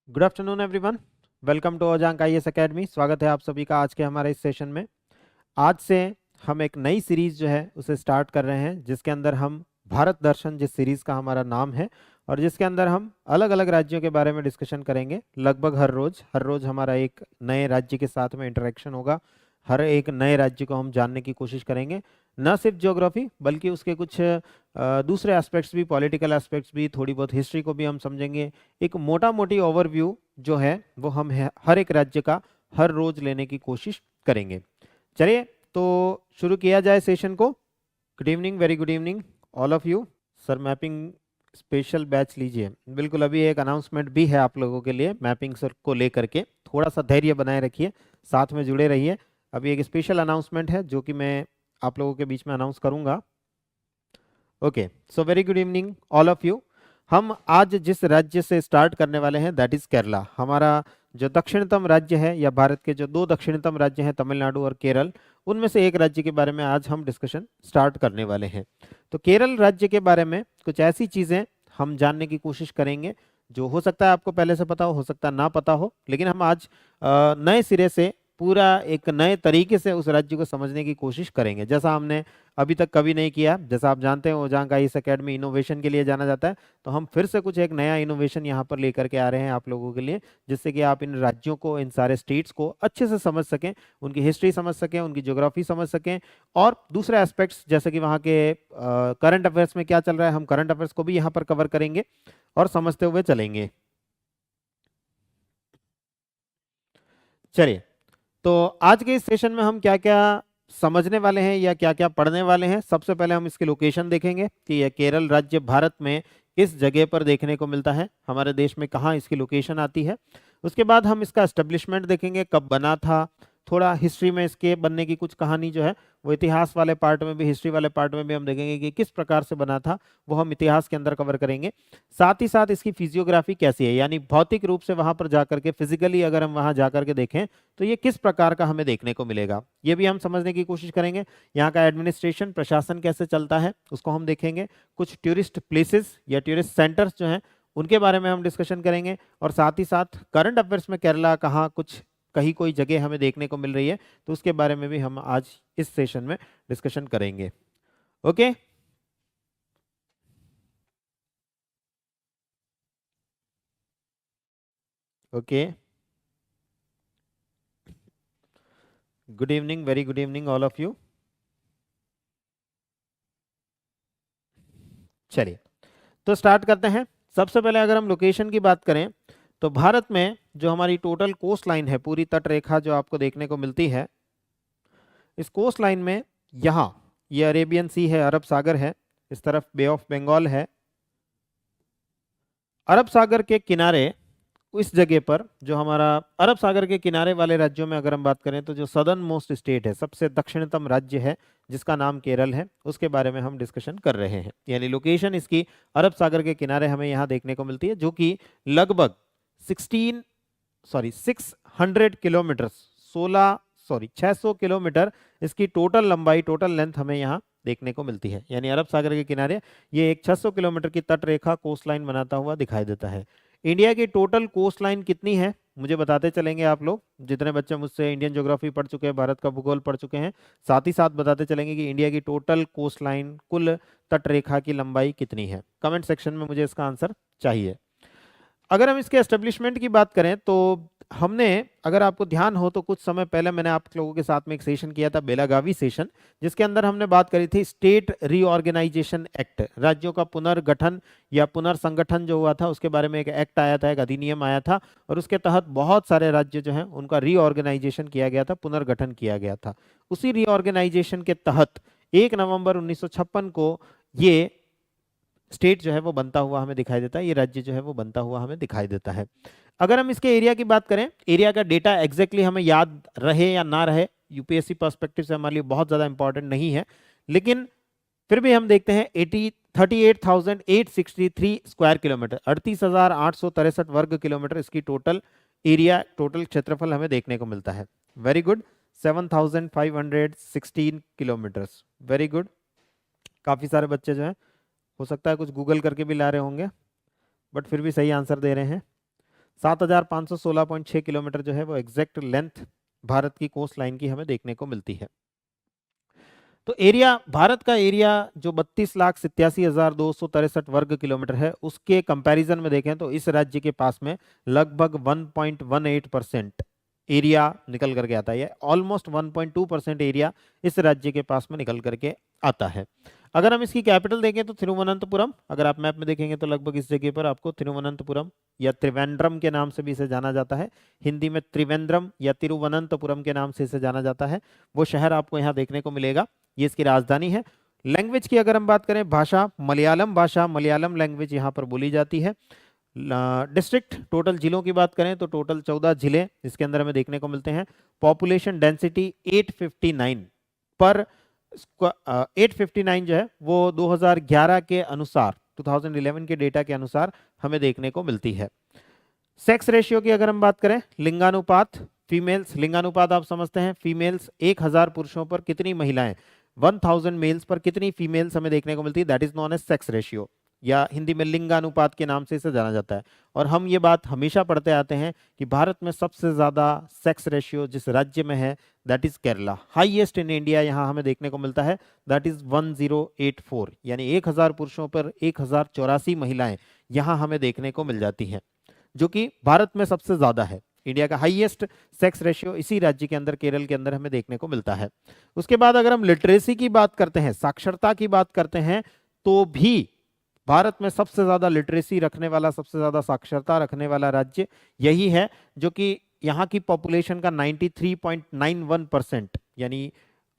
Good afternoon everyone. Welcome to Ojaank IAS academy. स्वागत है आप सभी का आज के हमारे इस सेशन में। आज से हम एक नई सीरीज जो है उसे स्टार्ट कर रहे हैं, जिसके अंदर हम भारत दर्शन, जिस सीरीज का हमारा नाम है, और जिसके अंदर हम अलग अलग राज्यों के बारे में डिस्कशन करेंगे। लगभग हर रोज हमारा एक नए राज्य के साथ में इंटरेक्शन होगा। हर एक नए राज्य को हम जानने की कोशिश करेंगे, न सिर्फ ज्योग्राफी बल्कि उसके कुछ दूसरे एस्पेक्ट्स भी, पॉलिटिकल एस्पेक्ट्स भी, थोड़ी बहुत हिस्ट्री को भी हम समझेंगे। एक मोटा मोटी ओवरव्यू जो है वो हम हर एक राज्य का हर रोज लेने की कोशिश करेंगे। चलिए तो शुरू किया जाए सेशन को। Good evening, very good evening all of you. Sir mapping special batch लीजिए। बिल्कुल, अभी एक अनाउंसमेंट भी है आप लोगों के लिए मैपिंग सर को लेकर के। थोड़ा सा धैर्य बनाए रखिए, साथ में जुड़े रहिए। अभी एक स्पेशल अनाउंसमेंट है जो कि मैं आप लोगों के बीच में अनाउंस करूंगा। Okay, so very good evening all of you. हम आज जिस राज्य से स्टार्ट करने वाले हैं दैट इज केरला। हमारा जो दक्षिणतम राज्य है, या भारत के जो दो दक्षिणतम राज्य हैं, तमिलनाडु और केरल, उनमें से एक राज्य के बारे में आज हम डिस्कशन स्टार्ट करने वाले हैं। तो केरल राज्य के बारे में कुछ ऐसी चीजें हम जानने की कोशिश करेंगे जो हो सकता है आपको पहले से पता हो सकता है ना पता हो, लेकिन हम आज नए सिरे से पूरा एक नए तरीके से उस राज्य को समझने की कोशिश करेंगे, जैसा हमने अभी तक कभी नहीं किया। जैसा आप जानते हैं ओजांग आईएएस एकेडमी इनोवेशन के लिए जाना जाता है, तो हम फिर से कुछ एक नया इनोवेशन यहाँ पर लेकर के आ रहे हैं आप लोगों के लिए, जिससे कि आप इन राज्यों को, इन सारे स्टेट्स को अच्छे से समझ सकें, उनकी हिस्ट्री समझ सकें, उनकी ज्योग्राफी समझ सकें, और दूसरे एस्पेक्ट्स जैसे कि वहाँ के करंट अफेयर्स में क्या चल रहा है, हम करंट अफेयर्स को भी यहाँ पर कवर करेंगे और समझते हुए चलेंगे। चलिए, तो आज के इस सेशन में हम क्या क्या समझने वाले हैं या क्या क्या पढ़ने वाले हैं। सबसे पहले हम इसकी लोकेशन देखेंगे कि यह केरल राज्य भारत में किस जगह पर देखने को मिलता है, हमारे देश में कहाँ इसकी लोकेशन आती है। उसके बाद हम इसका एस्टेब्लिशमेंट देखेंगे, कब बना था। थोड़ा हिस्ट्री में इसके बनने की कुछ कहानी जो है वो इतिहास वाले पार्ट में भी, हिस्ट्री वाले पार्ट में भी हम देखेंगे कि किस प्रकार से बना था, वो हम इतिहास के अंदर कवर करेंगे। साथ ही साथ इसकी फिजियोग्राफी कैसी है, यानी भौतिक रूप से वहां पर जाकर के, फिजिकली अगर हम वहां जाकर के देखें तो ये किस प्रकार का हमें देखने को मिलेगा, ये भी हम समझने की कोशिश करेंगे। यहाँ का एडमिनिस्ट्रेशन, प्रशासन कैसे चलता है उसको हम देखेंगे। कुछ टूरिस्ट प्लेसेस या टूरिस्ट सेंटर्स जो हैं उनके बारे में हम डिस्कशन करेंगे, और साथ ही साथ करंट अफेयर्स में केरला कहाँ कुछ कहीं कोई जगह हमें देखने को मिल रही है, तो उसके बारे में भी हम आज इस सेशन में डिस्कशन करेंगे। Okay, okay, good evening, very good evening all of you. चलिए तो स्टार्ट करते हैं। सबसे पहले अगर हम लोकेशन की बात करें तो भारत में जो हमारी टोटल कोस्ट लाइन है, पूरी तट रेखा जो आपको देखने को मिलती है, इस कोस्ट लाइन में यहाँ ये अरेबियन सी है, अरब सागर है, इस तरफ बे ऑफ बंगाल है। अरब सागर के किनारे, इस जगह पर जो हमारा अरब सागर के किनारे वाले राज्यों में अगर हम बात करें तो जो सदर्न मोस्ट स्टेट है, सबसे दक्षिणतम राज्य है जिसका नाम केरल है, उसके बारे में हम डिस्कशन कर रहे हैं। यानी लोकेशन इसकी अरब सागर के किनारे हमें यहाँ देखने को मिलती है, जो कि लगभग 600 किलोमीटर, 600 किलोमीटर इसकी टोटल लंबाई, टोटल लेंथ हमें यहाँ देखने को मिलती है। यानी अरब सागर के किनारे ये एक 600 किलोमीटर की तट रेखा, कोस्ट लाइन बनाता हुआ दिखाई देता है। इंडिया की टोटल कोस्ट लाइन कितनी है मुझे बताते चलेंगे आप लोग, जितने बच्चे मुझसे इंडियन ज्योग्राफी पढ़ चुके हैं, भारत का भूगोल पढ़ चुके हैं, साथ ही साथ बताते चलेंगे कि इंडिया की टोटल कोस्ट लाइन, कुल तट रेखा की लंबाई कितनी है। कमेंट सेक्शन में मुझे इसका आंसर चाहिए। अगर हम इसके एस्टेब्लिशमेंट की बात करें तो हमने, अगर आपको ध्यान हो तो कुछ समय पहले मैंने आप लोगों के साथ में एक सेशन किया था, बेलागावी सेशन, जिसके अंदर हमने बात करी थी स्टेट रीऑर्गेनाइजेशन एक्ट, राज्यों का पुनर्गठन या पुनर्संगठन जो हुआ था उसके बारे में एक एक्ट आया था, एक अधिनियम आया था, और उसके तहत बहुत सारे राज्य जो हैं उनका रीऑर्गेनाइजेशन किया गया था, पुनर्गठन किया गया था। उसी रीऑर्गेनाइजेशन के तहत 1 नवंबर 1956 को ये स्टेट जो है वो बनता हुआ हमें दिखाई देता है, ये राज्य जो है वो बनता हुआ हमें दिखाई देता है। अगर हम इसके एरिया की बात करें, एरिया का डेटा एग्जैक्टली हमें याद रहे या ना रहे, यूपीएससी पर्सपेक्टिव से हमारे लिए बहुत ज़्यादा इंपॉर्टेंट नहीं है, लेकिन फिर भी हम देखते हैं 38,863 स्क्वायर किलोमीटर, 38,863 वर्ग किलोमीटर इसकी टोटल एरिया, टोटल क्षेत्रफल हमें देखने को मिलता है। Very good, 7,516 kilometres, very good. काफ़ी सारे बच्चे जो हैं, हो सकता है कुछ गूगल करके भी ला रहे होंगे, बट फिर भी सही आंसर दे रहे हैं। 7,516.6 किलोमीटर जो है वो एग्जैक्ट लेंथ भारत की कोस्ट लाइन की हमें देखने को मिलती है। तो एरिया, भारत का एरिया जो 32,87,263 वर्ग किलोमीटर है, उसके कंपैरिजन में देखें तो इस राज्य के पास में लगभग 1.18% एरिया निकल करके आता है। ऑलमोस्ट 1.2% एरिया इस राज्य के पास में निकल करके आता है। अगर हम इसकी कैपिटल देखें तो तिरुवनंतपुरम, अगर आप मैप में देखेंगे तो लगभग इस जगह पर आपको तिरुवनंतपुरम या त्रिवेंद्रम के नाम से भी इसे जाना जाता है, हिंदी में त्रिवेंद्रम या तिरुवनंतपुरम के नाम से इसे जाना जाता है, वो शहर आपको यहाँ देखने को मिलेगा। ये इसकी राजधानी है। लैंग्वेज की अगर हम बात करें, भाषा मलयालम लैंग्वेज यहाँ पर बोली जाती है। डिस्ट्रिक्ट, टोटल जिलों की बात करें तो टोटल 14 जिले इसके अंदर हमें देखने को मिलते हैं। पॉपुलेशन डेंसिटी 859 पर 859 जो है वो 2011 के अनुसार, 2011 के डेटा के अनुसार हमें देखने को मिलती है। सेक्स रेशियो की अगर हम बात करें, लिंगानुपात, फीमेल्स, लिंगानुपात आप समझते हैं, फीमेल्स 1000 पुरुषों पर कितनी महिलाएं, 1000 मेल्स पर कितनी फीमेल्स हमें देखने को मिलती है, that is known as sex ratio, या हिंदी में लिंगानुपात के नाम से इसे जाना जाता है। और हम ये बात हमेशा पढ़ते आते हैं कि भारत में सबसे ज्यादा सेक्स रेशियो जिस राज्य में है that is Kerala, highest in India यहाँ हमें देखने को मिलता है, दैट इज 1084, यानी 1000 पुरुषों पर 1084 महिलाएं यहाँ हमें देखने को मिल जाती हैं, जो कि भारत में सबसे ज्यादा है। इंडिया का हाईएस्ट सेक्स रेशियो इसी राज्य के अंदर, केरल के अंदर हमें देखने को मिलता है। उसके बाद अगर हम लिटरेसी की बात करते हैं, साक्षरता की बात करते हैं, तो भी भारत में सबसे ज्यादा लिटरेसी रखने वाला, सबसे ज्यादा साक्षरता रखने वाला राज्य यही है, जो कि यहाँ की पॉपुलेशन का 93.91%, यानी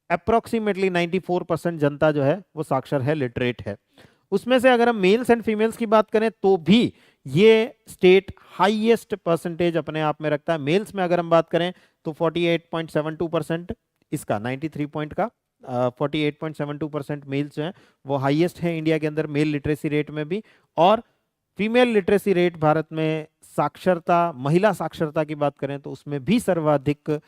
अप्रोक्सीमेटली 94% जनता जो है वो साक्षर है, लिटरेट है। उसमें से अगर हम मेल्स एंड फीमेल्स की बात करें तो भी ये स्टेट हाईएस्ट परसेंटेज अपने आप में रखता है। मेल्स में अगर हम बात करें तो 48.72%, इसका 93 पॉइंट का 48.72% मेल्स जो है वो हाईएस्ट है इंडिया के अंदर मेल लिटरेसी रेट में भी। और फीमेल लिटरेसी रेट भारत में, साक्षरता, महिला साक्षरता की बात करें तो उसमें भी सर्वाधिक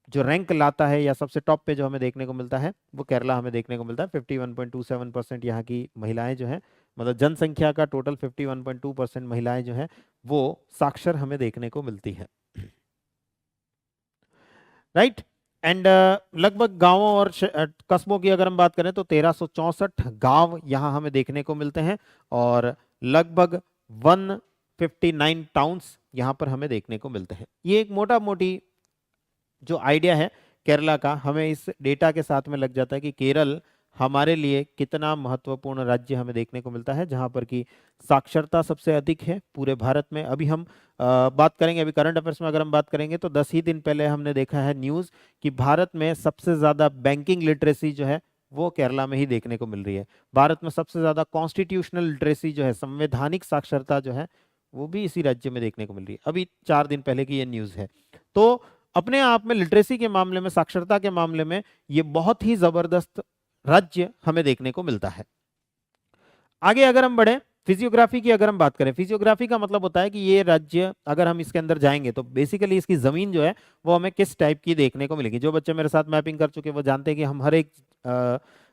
जो रैंक लाता है या सबसे टॉप पे जो हमें देखने को मिलता है वो केरला हमें देखने को मिलता है। 51.27% यहाँ की महिलाएं जो हैं, मतलब जनसंख्या का टोटल 51.2% महिलाएं जो हैं वो साक्षर हमें देखने को मिलती है। राइट। एंड लगभग गांवों और कस्बों की अगर हम बात करें तो 1364 गांव यहाँ हमें देखने को मिलते हैं और लगभग 159 टाउन्स यहाँ पर हमें देखने को मिलते हैं। ये एक मोटा मोटी जो आइडिया है केरला का, हमें इस डेटा के साथ में लग जाता है कि केरल हमारे लिए कितना महत्वपूर्ण राज्य हमें देखने को मिलता है, जहां पर कि साक्षरता सबसे अधिक है पूरे भारत में। अभी हम बात करेंगे, अभी करंट अफेयर्स में अगर हम बात करेंगे तो 10 ही दिन पहले हमने देखा है न्यूज़ कि भारत में सबसे ज़्यादा बैंकिंग लिटरेसी जो है वो केरला में ही देखने को मिल रही है। भारत में सबसे ज़्यादा कॉन्स्टिट्यूशनल लिटरेसी जो है, संवैधानिक साक्षरता जो है, वो भी इसी राज्य में देखने को मिल रही है। अभी 4 दिन पहले की ये न्यूज़ है। तो अपने आप में लिटरेसी के मामले में, साक्षरता के मामले में ये बहुत ही जबरदस्त राज्य हमें देखने को मिलता है। आगे अगर हम बढ़े, फिजियोग्राफी की अगर हम बात करें, फिजियोग्राफी का मतलब होता है कि ये राज्य, अगर हम इसके अंदर जाएंगे तो बेसिकली इसकी जमीन जो है वो हमें किस टाइप की देखने को मिलेगी। जो बच्चे मेरे साथ मैपिंग कर चुके वो जानते हैं कि हम हर एक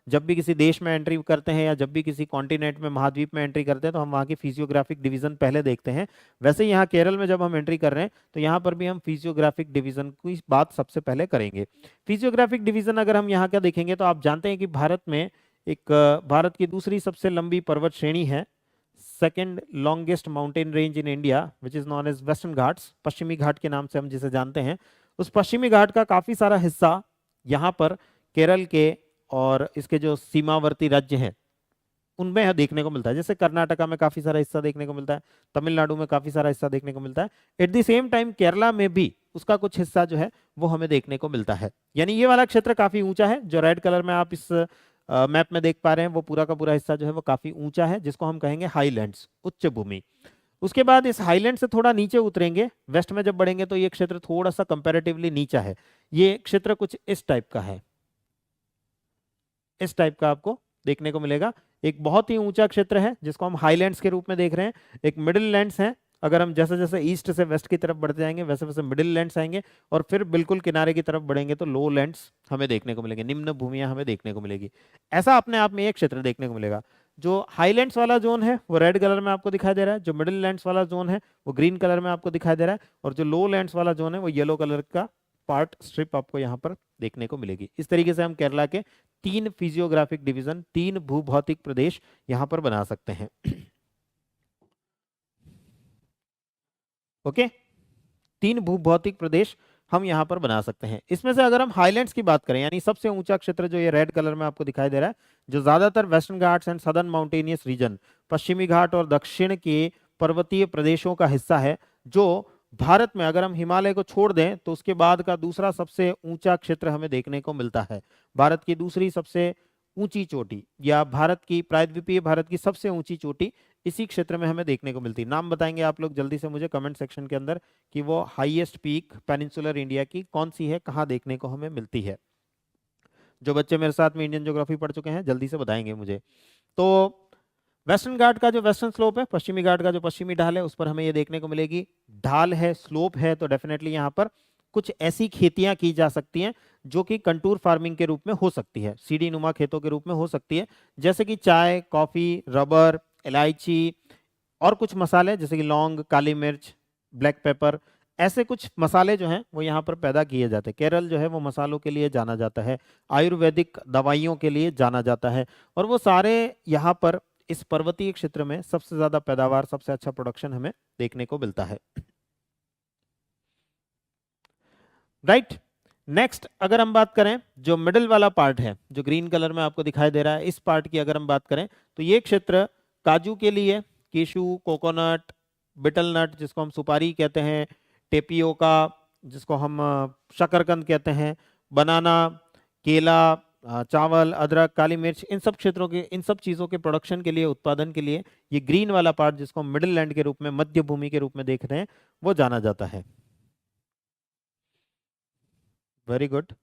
जब भी किसी देश में एंट्री करते हैं या जब भी किसी कॉन्टिनेंट में, महाद्वीप में एंट्री करते हैं तो हम वहाँ की फिजियोग्राफिक डिवीजन पहले देखते हैं। वैसे यहाँ केरल में जब हम एंट्री कर रहे हैं तो यहाँ पर भी हम फिजियोग्राफिक डिवीजन की बात सबसे पहले करेंगे। फिजियोग्राफिक डिवीजन अगर हम यहाँ का देखेंगे तो आप जानते हैं कि भारत में एक, भारत की दूसरी सबसे लंबी पर्वत श्रेणी है, second longest mountain range in India which is known as Western Ghats, पश्चिमी घाट के नाम से हम जिसे जानते हैं। उस पश्चिमी घाट का काफी सारा हिस्सा यहाँ पर केरल के और इसके जो सीमावर्ती राज्य हैं उनमें देखने को मिलता है। जैसे कर्नाटका में काफी सारा हिस्सा देखने को मिलता है, तमिलनाडु में काफी सारा हिस्सा देखने को मिलता है। At the same time Kerala में भी उसका कुछ हिस्सा जो है वो हमें देखने को मिलता है। यानी ये वाला क्षेत्र काफी ऊंचा है, जो रेड कलर में आप इस मैप में देख पा रहे हैं वो पूरा का पूरा हिस्सा जो है वो काफी ऊंचा है, जिसको हम कहेंगे हाईलैंड्स, उच्च भूमि। उसके बाद इस हाईलैंड से थोड़ा नीचे उतरेंगे, वेस्ट में जब बढ़ेंगे तो ये क्षेत्र थोड़ा सा कंपैरेटिवली नीचा है। ये क्षेत्र कुछ इस टाइप का है, इस टाइप का आपको देखने को मिलेगा। एक बहुत ही ऊंचा क्षेत्र है जिसको हम हाईलैंड्स के रूप में देख रहे हैं। एक मिडिल लैंड्स है, अगर हम जैसे जैसे ईस्ट से वेस्ट की तरफ बढ़ते जाएंगे वैसे वैसे मिडिल लैंड्स आएंगे और फिर बिल्कुल किनारे की तरफ बढ़ेंगे तो लो लैंड्स हमें देखने को मिलेंगे, निम्न भूमियां हमें देखने को मिलेगी। ऐसा अपने आप में एक क्षेत्र देखने को मिलेगा। जो हाईलैंड्स वाला जोन है वो रेड कलर में आपको दिखाई दे रहा है, जो मिडिल लैंड्स वाला जोन है वो ग्रीन कलर में आपको दिखाई दे रहा है, और जो लो लैंड्स वाला जोन है वो येलो कलर का पार्ट स्ट्रिप आपको यहाँ पर देखने को मिलेगी। इस तरीके से हम केरला के 3 फिजियोग्राफिक डिवीजन, 3 भूभौतिक प्रदेश यहाँ पर बना सकते हैं। ओके, 3 भूभौतिक प्रदेश हम यहाँ पर बना सकते हैं। इसमें से अगर हम हाईलैंड्स की बात करें, यानी सबसे ऊंचा क्षेत्र जो ये रेड कलर में आपको दिखाई दे रहा है, जो ज्यादातर western Ghats and southern mountainous region, पश्चिमी घाट और दक्षिण के पर्वतीय प्रदेशों का हिस्सा है, जो भारत में अगर हम हिमालय को छोड़ दें तो उसके बाद का दूसरा सबसे ऊंचा क्षेत्र हमें देखने को मिलता है। भारत की दूसरी सबसे ऊंची चोटी या भारत की प्रायद्वीपीय भारत की सबसे ऊंची चोटी इसी क्षेत्र में हमें देखने को मिलती है। नाम बताएंगे आप लोग जल्दी से मुझे कमेंट सेक्शन के अंदर कि वो हाईएस्ट पीक पेनिनसुलर इंडिया की कौन सी है, कहाँ देखने को हमें मिलती है। जो बच्चे मेरे साथ में इंडियन ज्योग्राफी पढ़ चुके हैं जल्दी से बताएंगे मुझे। तो वेस्टर्न घाट का जो वेस्टर्न स्लोप है, पश्चिमी घाट का जो पश्चिमी ढाल है, उस पर हमें ये देखने को मिलेगी। ढाल है, स्लोप है, तो डेफिनेटली यहाँ पर कुछ ऐसी खेतियां की जा सकती हैं जो कि कंटूर फार्मिंग के रूप में हो सकती है, सीढ़ी नुमा खेतों के रूप में हो सकती है, जैसे कि चाय, कॉफी, रबर, इलायची और कुछ मसाले जैसे कि लौंग, काली मिर्च, ब्लैक पेपर, ऐसे कुछ मसाले जो हैं वो यहाँ पर पैदा किए जाते हैं। केरल जो है वो मसालों के लिए जाना जाता है, आयुर्वेदिक दवाइयों के लिए जाना जाता है, और वो सारे यहाँ पर इस पर्वतीय क्षेत्र में सबसे ज्यादा पैदावार, सबसे अच्छा प्रोडक्शन हमें देखने को मिलता है। राइट, नेक्स्ट अगर हम बात करें जो मिडिल वाला पार्ट है जो ग्रीन कलर में आपको दिखाई दे रहा है, इस पार्ट की अगर हम बात करें तो ये क्षेत्र काजू के लिए, केशू, कोकोनट, बिटल नट जिसको हम सुपारी कहते हैं, टेपियोका जिसको हम शकरकंद कहते हैं, बनाना, केला, चावल, अदरक, काली मिर्च, इन सब क्षेत्रों के, इन सब चीज़ों के प्रोडक्शन के लिए, उत्पादन के लिए ये ग्रीन वाला पार्ट जिसको हम मिडिल लैंड के रूप में, मध्य भूमि के रूप में देख रहे हैं, वो जाना जाता है। वेरी गुड,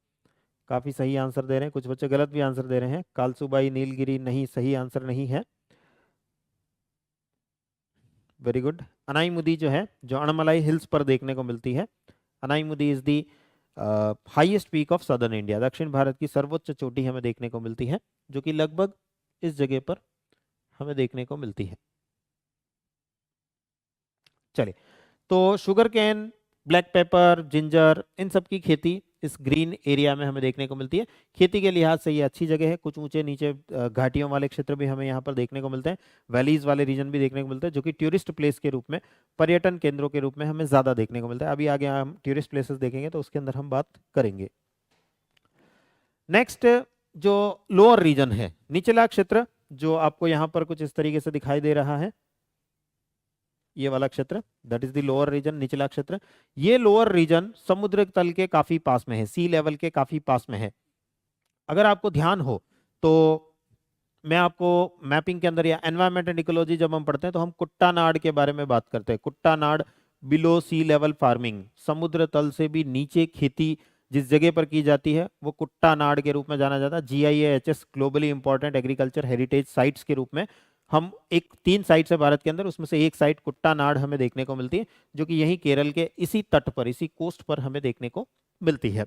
काफी सही आंसर दे रहे हैं, कुछ बच्चे गलत भी आंसर दे रहे हैं। कालसूबाई, नीलगिरी नहीं, सही आंसर नहीं है। Very good. अनाईमुदी जो है, जो अणमलाई हिल्स पर देखने को मिलती है, Anamudi is the highest peak of southern India, दक्षिण भारत की सर्वोच्च चोटी हमें देखने को मिलती है, जो कि लगभग इस जगह पर हमें देखने को मिलती है। चलिए, तो sugar cane, black pepper, ginger, इन सब की खेती इस ग्रीन एरिया में हमें देखने को मिलती है। खेती के लिहाज से ये अच्छी जगह है। कुछ ऊंचे नीचे घाटियों वाले क्षेत्र भी हमें यहाँ पर देखने को मिलते हैं, वैलीज वाले रीजन भी देखने को मिलते हैं, जो कि टूरिस्ट प्लेस के रूप में, पर्यटन केंद्रों के रूप में हमें ज्यादा देखने को मिलता है। अभी आगे हम टूरिस्ट प्लेसेस देखेंगे तो उसके अंदर हम बात करेंगे। नेक्स्ट जो लोअर रीजन है, निचला क्षेत्र, जो आपको यहाँ पर कुछ इस तरीके से दिखाई दे रहा है, ये वाला क्षेत्र, that is the lower region, निचला क्षेत्र। ये लोअर रीजन समुद्र तल के काफी पास में है, सी लेवल के काफी पास में है। अगर आपको ध्यान हो तो मैं आपको मैपिंग के अंदर या एनवायरमेंट एंड इकोलॉजी जब हम पढ़ते हैं तो हम कुट्टानाड के बारे में बात करते हैं। कुट्टानाड, बिलो सी लेवल फार्मिंग, समुद्र तल से भी नीचे खेती जिस जगह पर की जाती है वो कुट्टानाड के रूप में जाना जाता है। GIAHS globally important agriculture heritage sites के रूप में हम 3 साइट्स है भारत के अंदर, उसमें से एक साइट कुट्टानाड हमें देखने को मिलती है, जो कि यही केरल के इसी तट पर, इसी कोस्ट पर हमें देखने को मिलती है।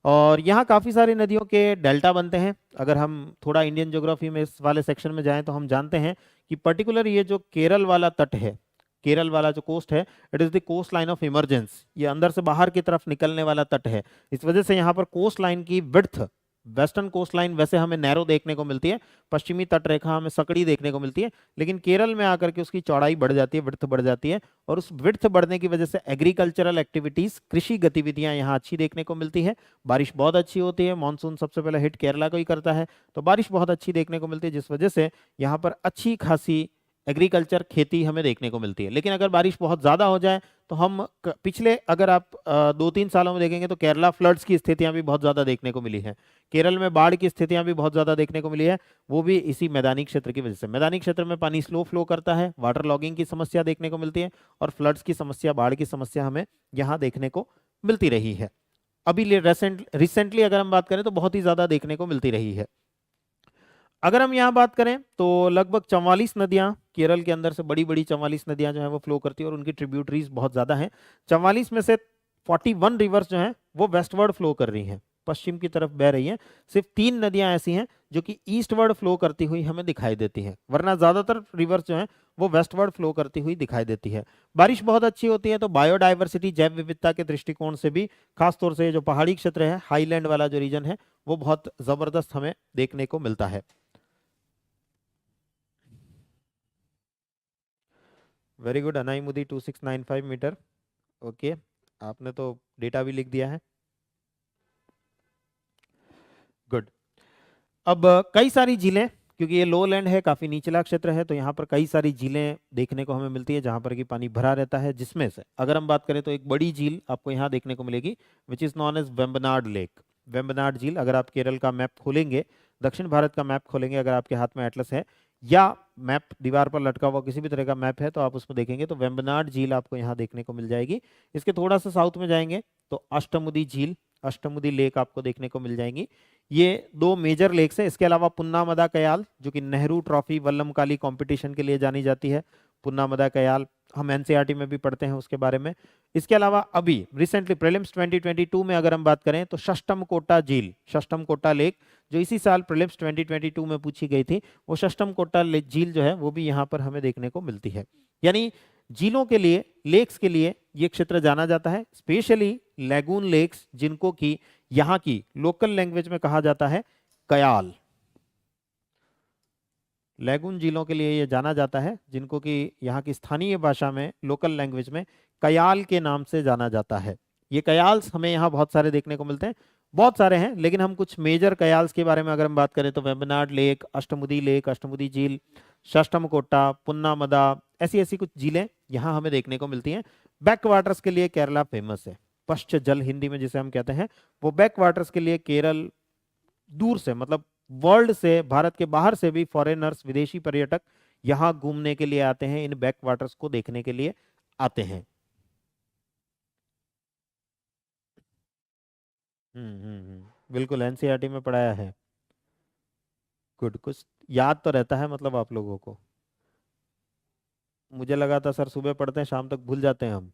और यहाँ काफ़ी सारी नदियों के डेल्टा बनते हैं। अगर हम थोड़ा इंडियन ज्योग्राफी में इस वाले सेक्शन में जाएं तो हम जानते हैं कि पर्टिकुलर ये जो केरल वाला तट है, केरल वाला जो कोस्ट है, it is the coast line of emergence, ये अंदर से बाहर की तरफ निकलने वाला तट है। इस वजह से यहाँ पर कोस्ट लाइन की विड्थ, वेस्टर्न कोस्ट लाइन वैसे हमें नैरो देखने को मिलती है, पश्चिमी तट रेखा हमें सकड़ी देखने को मिलती है, लेकिन केरल में आकर के उसकी चौड़ाई बढ़ जाती है, विड्थ बढ़ जाती है, और उस विड्थ बढ़ने की वजह से एग्रीकल्चरल एक्टिविटीज, कृषि गतिविधियां यहाँ अच्छी देखने को मिलती है। बारिश बहुत अच्छी होती है, मानसून सबसे पहले हिट केरला को ही करता है, तो बारिश बहुत अच्छी देखने को मिलती है, जिस वजह से यहाँ पर अच्छी खासी एग्रीकल्चर खेती हमें देखने को मिलती है। लेकिन अगर बारिश बहुत ज़्यादा हो जाए तो हम पिछले अगर आप 2-3 सालों में देखेंगे तो केरला फ्लड्स की स्थितियां भी बहुत ज़्यादा देखने को मिली है, केरल में बाढ़ की स्थितियां भी बहुत ज़्यादा देखने को मिली है, वो भी इसी मैदानी क्षेत्र की वजह से। मैदानी क्षेत्र में पानी स्लो फ्लो करता है, वाटर लॉगिंग की समस्या देखने को मिलती है, और फ्लड्स की समस्या, बाढ़ की समस्या हमें यहाँ देखने को मिलती रही है। अभी रिसेंटली अगर हम बात करें तो बहुत ही ज़्यादा देखने को मिलती रही है। अगर हम यहाँ बात करें तो लगभग 44 नदियां केरल के अंदर से, बड़ी बड़ी 44 नदियां जो हैं वो फ्लो करती है, और उनकी ट्रिब्यूटरीज बहुत ज़्यादा हैं। 44 में से 41 रिवर्स जो हैं वो वेस्टवर्ड फ्लो कर रही हैं, पश्चिम की तरफ बह रही हैं। सिर्फ 3 नदियां ऐसी हैं जो कि ईस्टवर्ड फ्लो करती हुई हमें दिखाई देती हैं, वरना ज्यादातर रिवर्स जो हैं वो वेस्टवर्ड फ्लो करती हुई दिखाई देती है। बारिश बहुत अच्छी होती है, तो बायोडाइवर्सिटी जैव विविधता के दृष्टिकोण से भी, खासतौर से जो पहाड़ी क्षेत्र है, हाईलैंड वाला जो रीजन है, वो बहुत जबरदस्त हमें देखने को मिलता है। वेरी गुड अनाई मुदी 2695 मीटर। ओके, आपने तो डेटा भी लिख दिया है। गुड। अब कई सारी झीलें, क्योंकि ये लो लैंड है, काफी निचला क्षेत्र है, तो यहाँ पर कई सारी झीलें देखने को हमें मिलती है जहाँ पर कि पानी भरा रहता है, जिसमें से अगर हम बात करें तो एक बड़ी झील आपको यहाँ देखने को मिलेगी, which is known as Vembanad lake. Vembanad झील, अगर आप केरल का मैप खोलेंगे, दक्षिण भारत का मैप खोलेंगे, अगर आपके हाथ में एटलस है या मैप दीवार पर लटका हुआ किसी भी तरह का मैप है, तो आप उसमें देखेंगे तो वेम्बनाड झील आपको यहाँ देखने को मिल जाएगी। इसके थोड़ा सा साउथ में जाएंगे तो अष्टमुदी झील, अष्टमुदी लेक आपको देखने को मिल जाएंगी। ये 2 मेजर लेक्स है। इसके अलावा पुन्नामदा कयाल, जो कि नेहरू ट्रॉफी वल्लमकाली कंपटीशन के लिए जानी जाती है, पुन्नामदा कयाल, हम एनसीईआरटी में भी पढ़ते हैं उसके बारे में। इसके अलावा अभी रिसेंटली प्रीलिम्स 2022 में अगर हम बात करें तो षष्टम कोटा झील, षष्टम कोटा लेक, जो इसी साल प्रीलिम्स 2022 में पूछी गई थी, वो षष्टम कोटा झील जो है वो भी यहाँ पर हमें देखने को मिलती है। यानी झीलों के लिए, लेक्स के लिए ये क्षेत्र जाना जाता है, स्पेशली लैगून लेक्स, जिनको कि यहाँ की लोकल लैंग्वेज में कहा जाता है कयाल। लैगून झीलों के लिए ये जाना जाता है, जिनको कि यहाँ की स्थानीय भाषा में, लोकल लैंग्वेज में कयाल के नाम से जाना जाता है। ये कयाल्स हमें यहाँ बहुत सारे देखने को मिलते हैं, बहुत सारे हैं, लेकिन हम कुछ मेजर कयाल्स के बारे में अगर हम बात करें तो वेम्बनाड लेक, अष्टमुदी झील, षष्टम कोटा, पुन्नामदा, ऐसी ऐसी कुछ झीलें यहाँ हमें देखने को मिलती हैं। बैक वाटर्स के लिए केरला फेमस है, पश्च जल हिंदी में जिसे हम कहते हैं, वो बैक वाटर्स के लिए केरल दूर से, मतलब वर्ल्ड से, भारत के बाहर से भी फॉरेनर्स, विदेशी पर्यटक यहाँ घूमने के लिए आते हैं, इन बैक वाटर्स को देखने के लिए आते हैं। बिल्कुल एनसीईआरटी में पढ़ाया है। गुड, कुछ याद तो रहता है मतलब आप लोगों को। मुझे लगा था सर सुबह पढ़ते हैं शाम तक भूल जाते हैं हम।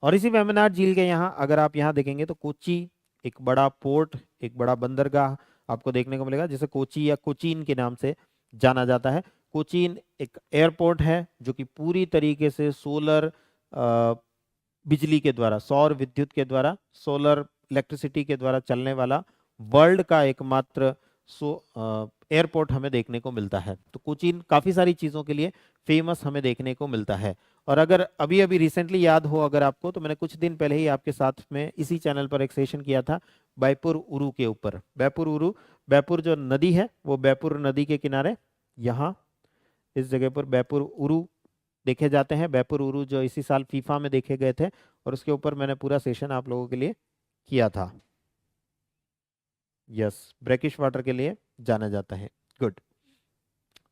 और इसी वेम्बनाड झील के यहाँ अगर आप यहाँ देखेंगे तो कोची, एक बड़ा पोर्ट, एक बड़ा बंदरगाह आपको देखने को मिलेगा, जिसे कोची या कोचीन के नाम से जाना जाता है। कोचीन एक एयरपोर्ट है जो कि पूरी तरीके से सोलर बिजली के द्वारा, सौर विद्युत के द्वारा, सोलर इलेक्ट्रिसिटी के द्वारा चलने वाला वर्ल्ड का एकमात्र एयरपोर्ट हमें देखने को मिलता है। तो कोचीन काफी सारी चीजों के लिए फेमस हमें देखने को मिलता है। और अगर अभी अभी रिसेंटली याद हो अगर आपको, तो मैंने कुछ दिन पहले ही आपके साथ में इसी चैनल पर एक सेशन किया था बैपुर उरू के ऊपर। बैपुर उरू, बैपुर जो नदी है वो बैपुर नदी के किनारे यहाँ इस जगह पर बैपुर उरू देखे जाते हैं। बैपुर उरू जो इसी साल फीफा में देखे गए थे, और उसके ऊपर मैंने पूरा सेशन आप लोगों के लिए किया था। यस, ब्रैकिश वाटर के लिए जाना जाता है। गुड।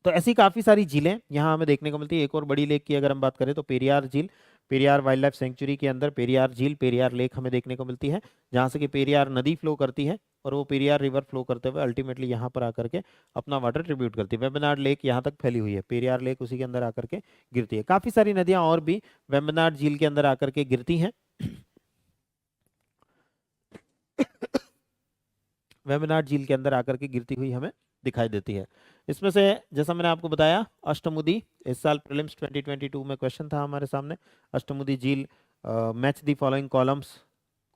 तो ऐसी काफी सारी झीलें यहाँ हमें देखने को मिलती है। एक और बड़ी लेक की अगर हम बात करें तो पेरियार झील, पेरियार वाइल्ड लाइफ सेंचुरी के अंदर पेरियार झील, पेरियार लेक हमें देखने को मिलती है, जहाँ से कि पेरियार नदी फ्लो करती है और वो पेरियार रिवर फ्लो करते हुए अल्टीमेटली यहाँ पर आकर के अपना वाटर ट्रिब्यूट करती है। वेम्बनाड लेक यहाँ तक फैली हुई है, पेरियार लेक उसी के अंदर आकर के गिरती है। काफी सारी नदियां और भी वेम्बनाड झील के अंदर आकर के गिरती हैं। वेम्बनाड झील के अंदर आकर के गिरती हुई हमें दिखाई देती है। इसमें से जैसा मैंने आपको बताया अष्टमुदी, इस साल प्रीलिम्स 2022 में क्वेश्चन था हमारे सामने, अष्टमुदी झील, मैच दी फॉलोइंग कॉलम्स,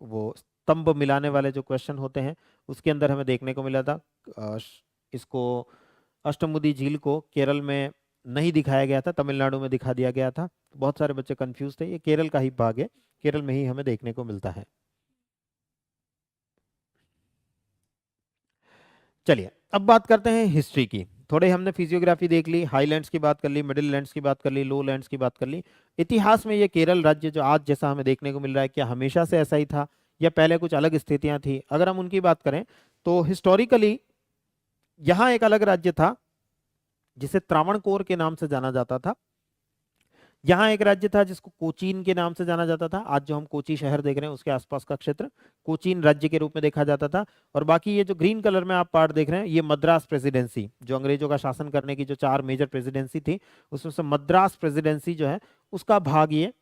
वो स्तंभ मिलाने वाले जो क्वेश्चन होते हैं उसके अंदर हमें देखने को मिला था। इसको अष्टमुदी झील को केरल में नहीं दिखाया गया था, तमिलनाडु में दिखा दिया गया था। बहुत सारे बच्चे कंफ्यूज थे, ये केरल का ही भाग है, केरल में ही हमें देखने को मिलता है। चलिए अब बात करते हैं हिस्ट्री की। थोड़े हमने फिजियोग्राफी देख ली, हाईलैंड्स की बात कर ली, मिडिल लैंड्स की बात कर ली, लो लैंड्स की बात कर ली। इतिहास में ये केरल राज्य जो आज जैसा हमें देखने को मिल रहा है, क्या हमेशा से ऐसा ही था या पहले कुछ अलग स्थितियां थी? अगर हम उनकी बात करें तो हिस्टोरिकली यहाँ एक अलग राज्य था जिसे त्रावणकोर के नाम से जाना जाता था। यहाँ एक राज्य था जिसको कोचीन के नाम से जाना जाता था। आज जो हम कोची शहर देख रहे हैं उसके आसपास का क्षेत्र कोचीन राज्य के रूप में देखा जाता था। और बाकी ये जो ग्रीन कलर में आप पार्ट देख रहे हैं, ये मद्रास प्रेसिडेंसी, जो अंग्रेजों का शासन करने की जो 4 मेजर प्रेसिडेंसी थी उसमें से मद्रास प्रेसिडेंसी जो है उसका भाग ये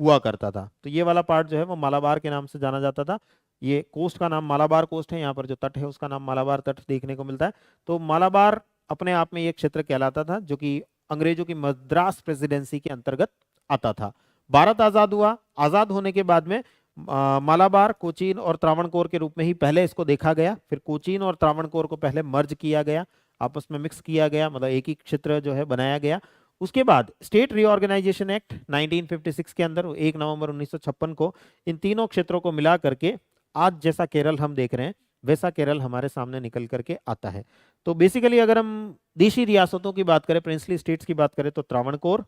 हुआ करता था। तो ये वाला पार्ट जो है वो मालाबार के नाम से जाना जाता था। ये कोस्ट का नाम मालाबार कोस्ट है, यहाँ पर जो तट है उसका नाम मालाबार तट देखने को मिलता है। तो मालाबार अपने आप में ये क्षेत्र कहलाता था, जो कि अंग्रेजों की मद्रास प्रेसिडेंसी के अंतर्गत आता था। भारत आजाद हुआ, आजाद होने के बाद में मालाबार, कोचीन और त्रावणकोर के रूप में ही पहले इसको देखा गया। फिर कोचीन और त्रावणकोर को पहले मर्ज किया गया, आपस में मिक्स किया गया, मतलब एक ही क्षेत्र जो है बनाया गया। उसके बाद स्टेट रीऑर्गेनाइजेशन एक्ट 1956 के अंदर 1 नवंबर 1956 को इन तीनों क्षेत्रों को मिला करके आज जैसा केरल हम देख रहे हैं वैसा केरल हमारे सामने निकल करके आता है। तो बेसिकली अगर हम देशी रियासतों की बात करें, प्रिंसली स्टेट्स की बात करें, तो त्रावणकोर,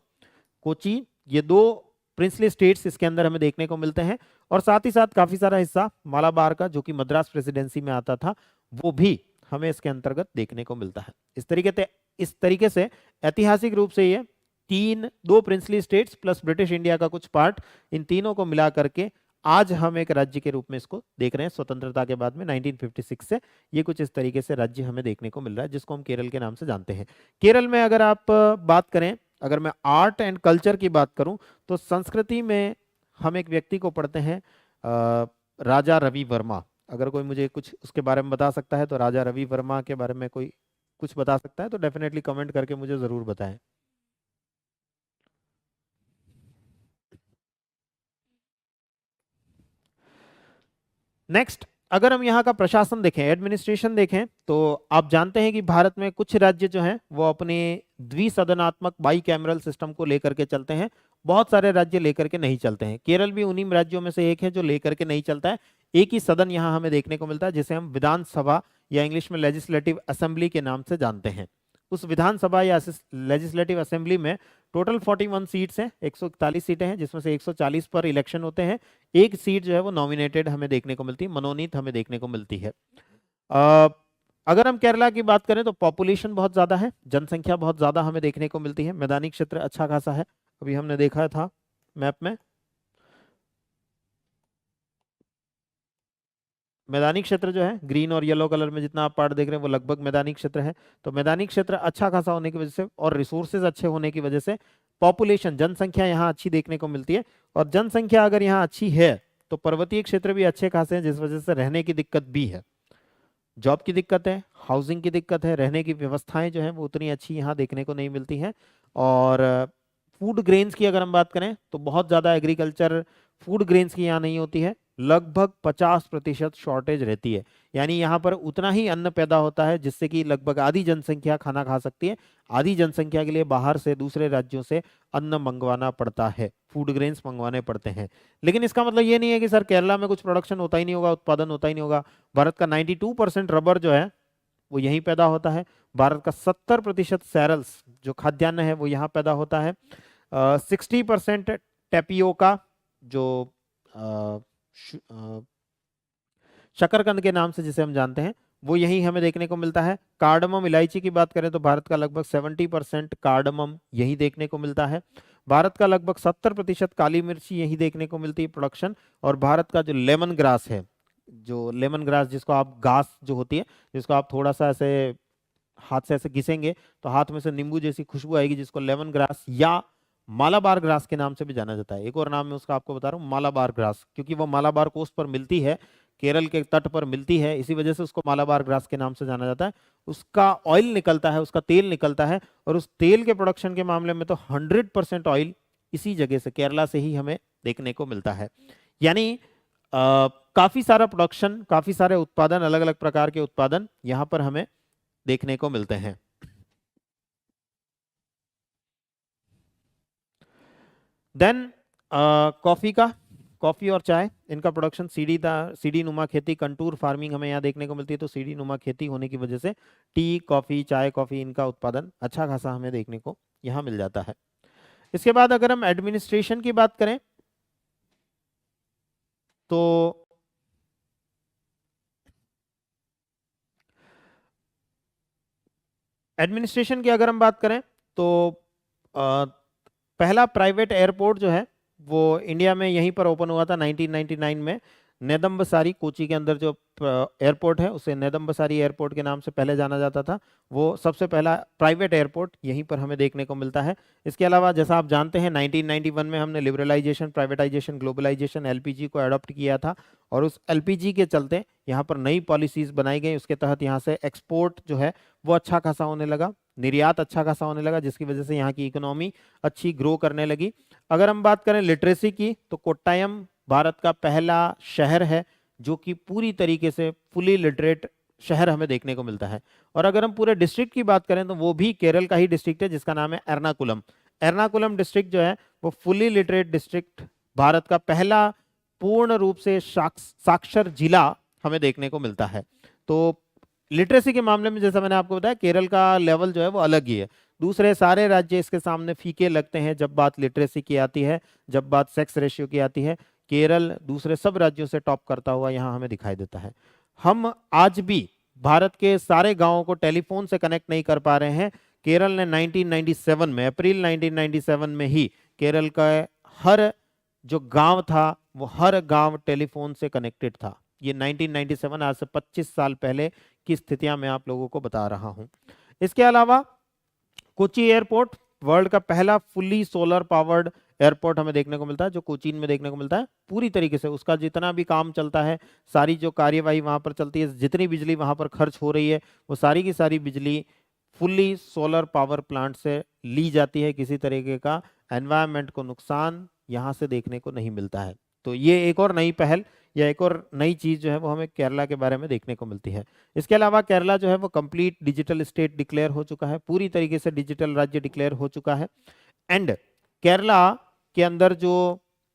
कोची, ये दो प्रिंसली स्टेट्स इसके अंदर हमें देखने को मिलते हैं। और साथ ही साथ काफी सारा हिस्सा मालाबार का, जो कि मद्रास प्रेसिडेंसी में आता था, वो भी हमें इसके अंतर्गत देखने को मिलता है। इस तरीके से ऐतिहासिक रूप से ये दो princely states plus British India का कुछ पार्ट, इन तीनों को मिला करके आज हम एक राज्य के रूप में इसको देख रहे हैं स्वतंत्रता के बाद में 1956 से। ये कुछ इस तरीके से राज्य हमें देखने को मिल रहा है, जिसको हम केरल के नाम से जानते हैं। केरल में अगर आप बात करें, अगर मैं आर्ट एंड कल्चर की बात करूं, तो संस्कृति में हम एक व्यक्ति को पढ़ते हैं, राजा रवि वर्मा। अगर कोई मुझे कुछ उसके बारे में बता सकता है, तो राजा रवि वर्मा के बारे में कोई कुछ बता सकता है तो डेफिनेटली कमेंट करके मुझे जरूर बताएं। नेक्स्ट, अगर हम यहाँ का प्रशासन देखें, एडमिनिस्ट्रेशन देखें, तो आप जानते हैं कि भारत में कुछ राज्य जो हैं वो अपने द्विसदनात्मक बाई कैमरल सिस्टम को लेकर के चलते हैं। बहुत सारे राज्य लेकर के नहीं चलते हैं। केरल भी उन्हीं राज्यों में से एक है जो लेकर के नहीं चलता है। एक ही सदन यहाँ हमें देखने को मिलता है, जिसे हम विधानसभा या इंग्लिश में लेजिस्लेटिव असेंबली के नाम से जानते हैं। उस विधानसभा या लेजिस्लेटिव असेंबली में टोटल 41 सीट्स हैं, 141 सीटें हैं, जिसमें से 140 पर इलेक्शन होते हैं। एक सीट जो है वो नॉमिनेटेड हमें देखने को मिलती है, मनोनीत हमें देखने को मिलती है। अ, अगर हम केरला की बात करें तो पॉपुलेशन बहुत ज्यादा है, जनसंख्या बहुत ज्यादा हमें देखने को मिलती है। मैदानी क्षेत्र अच्छा खासा है, अभी हमने देखा था मैप में। मैदानी क्षेत्र जो है ग्रीन और येलो कलर में जितना आप पार्ट देख रहे हैं वो लगभग मैदानी क्षेत्र है। तो मैदानी क्षेत्र अच्छा खासा होने की वजह से और रिसोर्सेज अच्छे होने की वजह से पॉपुलेशन, जनसंख्या यहाँ अच्छी देखने को मिलती है। और जनसंख्या अगर यहाँ अच्छी है तो पर्वतीय क्षेत्र भी अच्छे खासे हैं, जिस वजह से रहने की दिक्कत भी है, जॉब की दिक्कत है, हाउसिंग की दिक्कत है, रहने की व्यवस्थाएं जो हैं वो उतनी अच्छी यहाँ देखने को नहीं मिलती हैं। और फूड ग्रेन्स की अगर हम बात करें तो बहुत ज़्यादा एग्रीकल्चर फूड ग्रेन्स की यहाँ नहीं होती है, लगभग 50% शॉर्टेज रहती है। यानी यहाँ पर उतना ही अन्न पैदा होता है जिससे कि लगभग आधी जनसंख्या खाना खा सकती है। आधी जनसंख्या के लिए बाहर से, दूसरे राज्यों से अन्न मंगवाना पड़ता है, फूड ग्रेन्स मंगवाने पड़ते हैं। लेकिन इसका मतलब ये नहीं है कि सर केरला में कुछ प्रोडक्शन होता ही नहीं होगा, उत्पादन होता ही नहीं होगा। भारत का 92% रबर जो है वो यहीं पैदा होता है। भारत का 70% सैरल्स जो खाद्यान्न है वो यहाँ पैदा होता है। 60% टेपियोका जो शकरकंद के नाम से जिसे हम जानते हैं वो यही हमें देखने को मिलता है। कार्डमम, इलायची की बात करें तो भारत का लगभग 70% कार्डमम यही देखने को मिलता है। भारत का लगभग 70% काली मिर्ची यही देखने को मिलती है प्रोडक्शन। और भारत का जो लेमन ग्रास है, जो लेमन ग्रास जिसको आप घास जो होती है, जिसको आप थोड़ा सा ऐसे हाथ से ऐसे घिसेंगे तो हाथ में से नींबू जैसी खुशबू आएगी, जिसको लेमन ग्रास या मालाबार ग्रास के नाम से भी जाना जाता है। एक और नाम मैं उसका आपको बता रहा हूँ, मालाबार ग्रास, क्योंकि वो मालाबार कोस्ट पर मिलती है, केरल के तट पर मिलती है, इसी वजह से उसको मालाबार ग्रास के नाम से जाना जाता है। उसका ऑयल निकलता है, उसका तेल निकलता है, और उस तेल के प्रोडक्शन के मामले में तो 100% ऑयल इसी जगह से, केरला से ही हमें देखने को मिलता है। यानी काफी सारा प्रोडक्शन, काफी सारे उत्पादन, अलग अलग प्रकार के उत्पादन यहाँ पर हमें देखने को मिलते हैं। देन कॉफी का, कॉफी और चाय, इनका प्रोडक्शन सीढ़ी नुमा खेती, कंटूर फार्मिंग हमें यहाँ देखने को मिलती है। तो सीढ़ी नुमा खेती होने की वजह से टी, कॉफी, चाय, कॉफी, इनका उत्पादन अच्छा खासा हमें देखने को यहाँ मिल जाता है। इसके बाद अगर हम एडमिनिस्ट्रेशन की बात करें तो एडमिनिस्ट्रेशन की अगर हम बात करें तो पहला प्राइवेट एयरपोर्ट जो है वो इंडिया में यहीं पर ओपन हुआ था 1999 में। नेदम्बसारी, कोची के अंदर जो एयरपोर्ट है उसे नेदम्बसारी एयरपोर्ट के नाम से पहले जाना जाता था। वो सबसे पहला प्राइवेट एयरपोर्ट यहीं पर हमें देखने को मिलता है। इसके अलावा जैसा आप जानते हैं 1991 में हमने लिबरलाइजेशन, प्राइवेटाइजेशन, ग्लोबलाइजेशन, एलपीजी को अडॉप्ट किया था और उस एलपीजी के चलते यहाँ पर नई पॉलिसीज बनाई गई। उसके तहत यहाँ से एक्सपोर्ट जो है वो अच्छा खासा होने लगा, निर्यात अच्छा खासा होने लगा, जिसकी वजह से यहाँ की इकोनॉमी अच्छी ग्रो करने लगी। अगर हम बात करें लिटरेसी की तो कोट्टायम भारत का पहला शहर है जो कि पूरी तरीके से फुली लिटरेट शहर हमें देखने को मिलता है। और अगर हम पूरे डिस्ट्रिक्ट की बात करें तो वो भी केरल का ही डिस्ट्रिक्ट है जिसका नाम है एर्नाकुलम। एर्नाकुलम डिस्ट्रिक्ट जो है वो फुली लिटरेट डिस्ट्रिक्ट, भारत का पहला पूर्ण रूप से साक्षर जिला हमें देखने को मिलता है। तो लिटरेसी के मामले में जैसा मैंने आपको बताया केरल का लेवल जो है वो अलग ही है। दूसरे सारे राज्य इसके सामने फीके लगते हैं जब बात लिटरेसी की आती है, जब बात सेक्स रेशियो की आती है। केरल दूसरे सब राज्यों से टॉप करता हुआ यहाँ हमें दिखाई देता है। हम आज भी भारत के सारे गांवों को टेलीफोन से कनेक्ट नहीं कर पा रहे हैं। केरल ने 1997 में, अप्रैल 1997 में ही केरल का हर जो गांव था वो हर गांव टेलीफोन से कनेक्टेड था। ये 1997, आज से 25 साल पहले की स्थितियां मैं आप लोगों को बता रहा हूं। इसके अलावा कोची एयरपोर्ट वर्ल्ड का पहला फुल्ली सोलर पावर्ड एयरपोर्ट हमें देखने को मिलता है, जो कोचीन में देखने को मिलता है। पूरी तरीके से उसका जितना भी काम चलता है, सारी जो कार्यवाही वहां पर चलती है, जितनी बिजली वहां पर खर्च हो रही है, वो सारी की सारी बिजली फुल्ली सोलर पावर प्लांट से ली जाती है। किसी तरीके का एनवायरनमेंट को नुकसान यहाँ से देखने को नहीं मिलता है। तो ये एक और नई पहल या एक और नई चीज जो है वो हमें केरला के बारे में देखने को मिलती है। इसके अलावा केरला जो है वो कंप्लीट डिजिटल स्टेट डिक्लेयर हो चुका है, पूरी तरीके से डिजिटल राज्य डिक्लेयर हो चुका है। एंड केरला के अंदर जो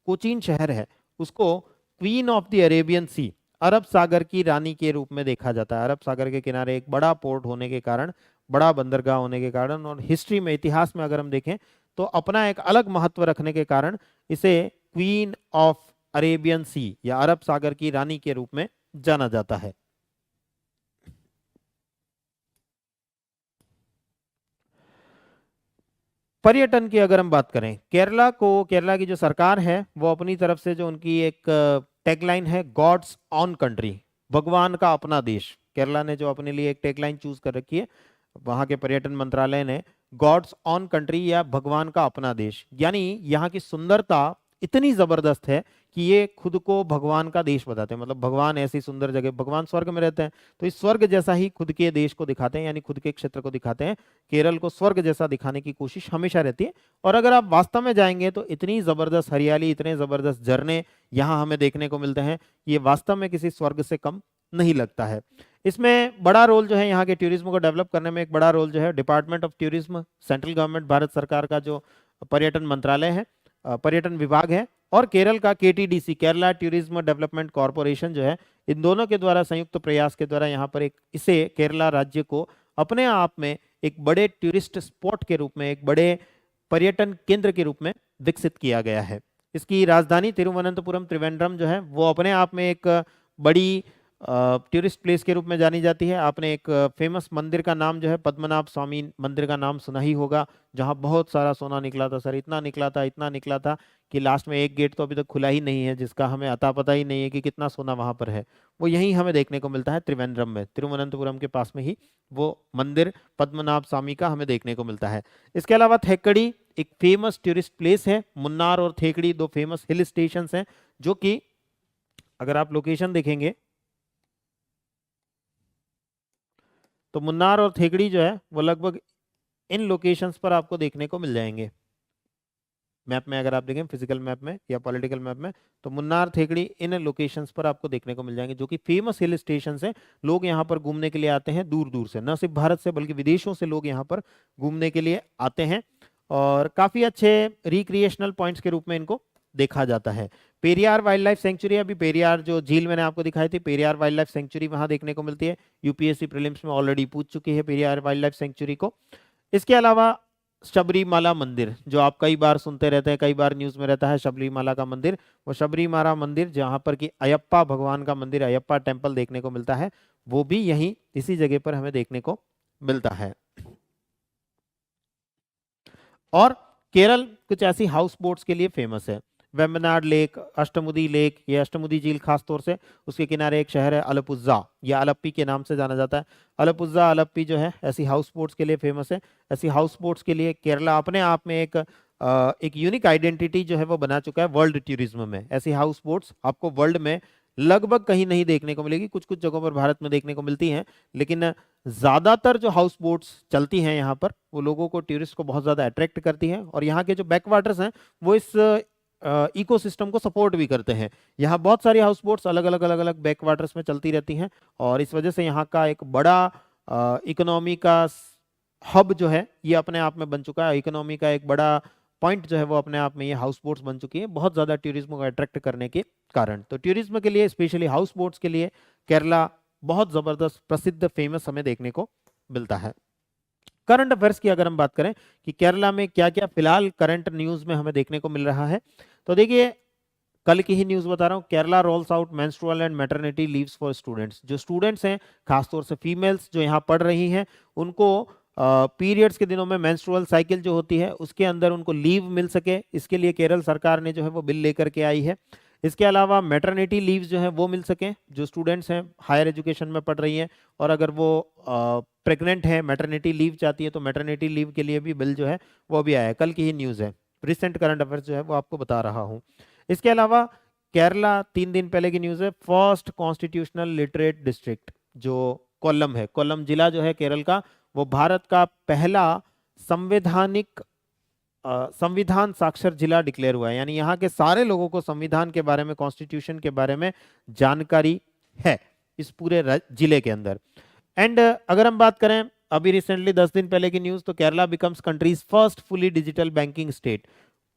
कोचीन शहर है उसको क्वीन ऑफ द अरेबियन सी, अरब सागर की रानी के रूप में देखा जाता है। अरब सागर के किनारे एक बड़ा पोर्ट होने के कारण, बड़ा बंदरगाह होने के कारण, और हिस्ट्री में, इतिहास में अगर हम देखें तो अपना एक अलग महत्व रखने के कारण इसे क्वीन ऑफ अरेबियन सी या अरब सागर की रानी के रूप में जाना जाता है। पर्यटन की अगर हम बात करें, केरला की जो सरकार है वो अपनी तरफ से जो उनकी एक टैगलाइन है, गॉड्स ऑन कंट्री, भगवान का अपना देश। केरला ने जो अपने लिए एक टैगलाइन चूज कर रखी है, वहां के पर्यटन मंत्रालय ने गॉड्स ऑन कंट्री या भगवान का अपना देश, यानी यहाँ की सुंदरता इतनी जबरदस्त है कि ये खुद को भगवान का देश बताते हैं। मतलब भगवान ऐसी सुंदर जगह, भगवान स्वर्ग में रहते हैं तो इस स्वर्ग जैसा ही खुद के देश को दिखाते हैं, यानी खुद के क्षेत्र को दिखाते हैं। केरल को स्वर्ग जैसा दिखाने की कोशिश हमेशा रहती है। और अगर आप वास्तव में जाएंगे तो इतनी जबरदस्त हरियाली, इतने जबरदस्त झरने यहाँ हमें देखने को मिलते हैं, ये वास्तव में किसी स्वर्ग से कम नहीं लगता है। इसमें बड़ा रोल जो है यहाँ के टूरिज्म को डेवलप करने में, एक बड़ा रोल जो है department of tourism, central government, Bharat सरकार का जो पर्यटन मंत्रालय है, पर्यटन विभाग है, और केरल का केटीडीसी, केरला टूरिज्म डेवलपमेंट कॉरपोरेशन जो है, इन दोनों के द्वारा संयुक्त प्रयास के द्वारा यहाँ पर एक इसे केरला राज्य को अपने आप में एक बड़े टूरिस्ट स्पॉट के रूप में, एक बड़े पर्यटन केंद्र के रूप में विकसित किया गया है। इसकी राजधानी तिरुवनंतपुरम, त्रिवेंद्रम जो है वो अपने आप में एक बड़ी टूरिस्ट प्लेस के रूप में जानी जाती है। आपने एक फेमस मंदिर का नाम जो है पद्मनाभ स्वामी मंदिर का नाम सुना ही होगा, जहां बहुत सारा सोना निकला था सर, इतना निकला था, इतना निकला था कि लास्ट में एक गेट तो अभी तक खुला ही नहीं है, जिसका हमें अता पता ही नहीं है कि कितना सोना वहां पर है। वो यहीं हमें देखने को मिलता है त्रिवेंद्रम में, तिरुवनंतपुरम के पास में ही वो मंदिर पद्मनाभ स्वामी का हमें देखने को मिलता है। इसके अलावा थेकड़ी एक फेमस टूरिस्ट प्लेस है। मुन्नार और थेकड़ी दो फेमस हिल स्टेशन हैं, जो कि अगर आप लोकेशन देखेंगे तो मुन्नार और थेकड़ी जो है वो लगभग इन लोकेशंस पर आपको देखने को मिल जाएंगे। मैप में अगर आप देखें, फिजिकल मैप में या पॉलिटिकल मैप में, तो मुन्नार थेकड़ी इन लोकेशंस पर आपको देखने को मिल जाएंगे, जो कि फेमस हिल स्टेशन हैं। लोग यहाँ पर घूमने के लिए आते हैं दूर दूर से, न सिर्फ भारत से बल्कि विदेशों से लोग यहाँ पर घूमने के लिए आते हैं, और काफी अच्छे रिक्रिएशनल पॉइंट्स के रूप में इनको देखा जाता है। पेरियार वाइल्ड लाइफ सेंचुरी, अभी पेरियार जो झील मैंने आपको दिखाई थी, पेरियार वाइल्ड लाइफ सेंचुरी वहां देखने को मिलती है। यूपीएससी प्रीलिम्स में ऑलरेडी पूछ चुकी है पेरियार वाइल्ड लाइफ सेंचुरी को। इसके अलावा शबरीमाला मंदिर, जो आप कई बार सुनते रहते हैं, कई बार न्यूज में रहता है शबरीमाला का मंदिर, वो शबरीमाला मंदिर जहां पर कि अयप्पा भगवान का मंदिर, अयप्पा टेम्पल देखने को मिलता है, वो भी यहीं इसी जगह पर हमें देखने को मिलता है। और केरल कुछ ऐसी हाउस बोट्स के लिए फेमस है। वेम्बनाड लेक, अष्टमुदी लेक, ये अष्टमुदी झील खास तौर से उसके किनारे एक शहर है अलापुझा, या अलप्पी के नाम से जाना जाता है। अलापुझा अलप्पी जो है ऐसी हाउस बोट्स के लिए फेमस है। ऐसी हाउस बोट्स के लिए केरला अपने आप में एक यूनिक आइडेंटिटी जो है वो बना चुका है वर्ल्ड टूरिज्म में। ऐसी हाउस बोट्स आपको वर्ल्ड में लगभग कहीं नहीं देखने को मिलेगी, कुछ कुछ जगहों पर भारत में देखने को मिलती हैं, लेकिन ज्यादातर जो हाउस बोट्स चलती हैं यहाँ पर वो लोगों को, टूरिस्ट को बहुत ज्यादा अट्रैक्ट करती हैं। और यहाँ के जो बैक वाटर्स हैं वो इस इकोसिस्टम को सपोर्ट भी करते हैं। यहाँ बहुत सारी हाउस बोट्स अलग अलग बैक वाटर्स में चलती रहती हैं, और इस वजह से यहाँ का एक बड़ा इकोनॉमी का हब जो है ये अपने आप में बन चुका है। इकोनॉमी का एक बड़ा पॉइंट जो है वो अपने आप में ये हाउस बोट्स बन चुकी है, बहुत ज्यादा टूरिज्म को अट्रैक्ट करने के कारण। तो टूरिज्म के लिए, स्पेशली हाउस बोट्स के लिए, केरला बहुत जबरदस्त प्रसिद्ध फेमस हमें देखने को मिलता है। करंट अफेयर्स की अगर हम बात करें कि केरला में क्या क्या फिलहाल करंट न्यूज में हमें देखने को मिल रहा है, तो देखिए कल की ही न्यूज बता रहा हूँ। Kerala roles out menstrual and maternity leaves for students. जो स्टूडेंट्स हैं, खासतौर से फीमेल्स जो यहाँ पढ़ रही हैं, उनको पीरियड्स के दिनों में मेंस्ट्रुअल साइकिल जो होती है उसके अंदर उनको लीव मिल सके, इसके लिए केरल सरकार ने जो है वो बिल लेकर के आई है। इसके अलावा मैटरनिटी लीव्स जो है वो मिल सके, जो स्टूडेंट्स हैं हायर एजुकेशन में पढ़ रही हैं और अगर वो प्रेग्नेंट है, मैटरनिटी लीव चाहती है, तो मैटरनिटी लीव के लिए भी बिल जो है वो भी आया है। कल की ही न्यूज़ है, रिसेंट करंट अफेयर्स जो है वो आपको बता रहा हूँ। इसके अलावा केरला 3 दिन पहले की न्यूज़ है, फर्स्ट कॉन्स्टिट्यूशनल लिटरेट डिस्ट्रिक्ट जो कोल्लम है, कोल्लम जिला जो है केरल का, वो भारत का पहला संवैधानिक संविधान साक्षर जिला डिक्लेयर हुआ है। यानी यहाँ के सारे लोगों को संविधान के बारे में, कॉन्स्टिट्यूशन के बारे में जानकारी है इस पूरे जिले के अंदर। एंड अगर हम बात करें अभी रिसेंटली 10 दिन पहले की न्यूज, तो Kerala becomes countries first fully digital banking state.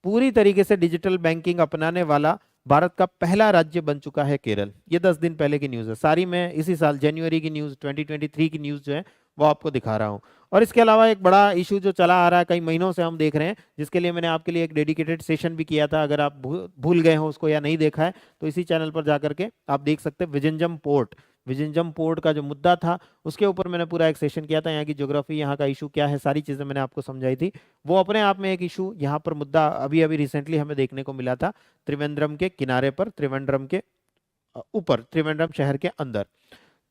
पूरी तरीके से डिजिटल बैंकिंग अपनाने वाला भारत का पहला राज्य बन चुका है केरल। ये 10 दिन पहले की न्यूज है, सारी मैं इसी साल जनवरी की न्यूज 2023 की न्यूज जो है वो आपको दिखा रहा हूँ। और इसके अलावा एक बड़ा इशू जो चला आ रहा है, कई महीनों से हम देख रहे हैं, जिसके लिए मैंने आपके लिए एक डेडिकेटेड सेशन भी किया था। अगर आप भूल गए हो उसको या नहीं देखा है तो इसी चैनल पर जाकर के आप देख सकते हैं। विजिंजम पोर्ट, विजिंजम पोर्ट का जो मुद्दा था उसके ऊपर मैंने पूरा एक सेशन किया था। यहाँ की ज्योग्राफी, यहाँ का इशू क्या है, सारी चीजें मैंने आपको समझाई थी। वो अपने आप में एक इशू यहाँ पर मुद्दा अभी अभी रिसेंटली हमें देखने को मिला था, त्रिवेंद्रम के किनारे पर, त्रिवेंद्रम के ऊपर, त्रिवेंद्रम शहर के अंदर।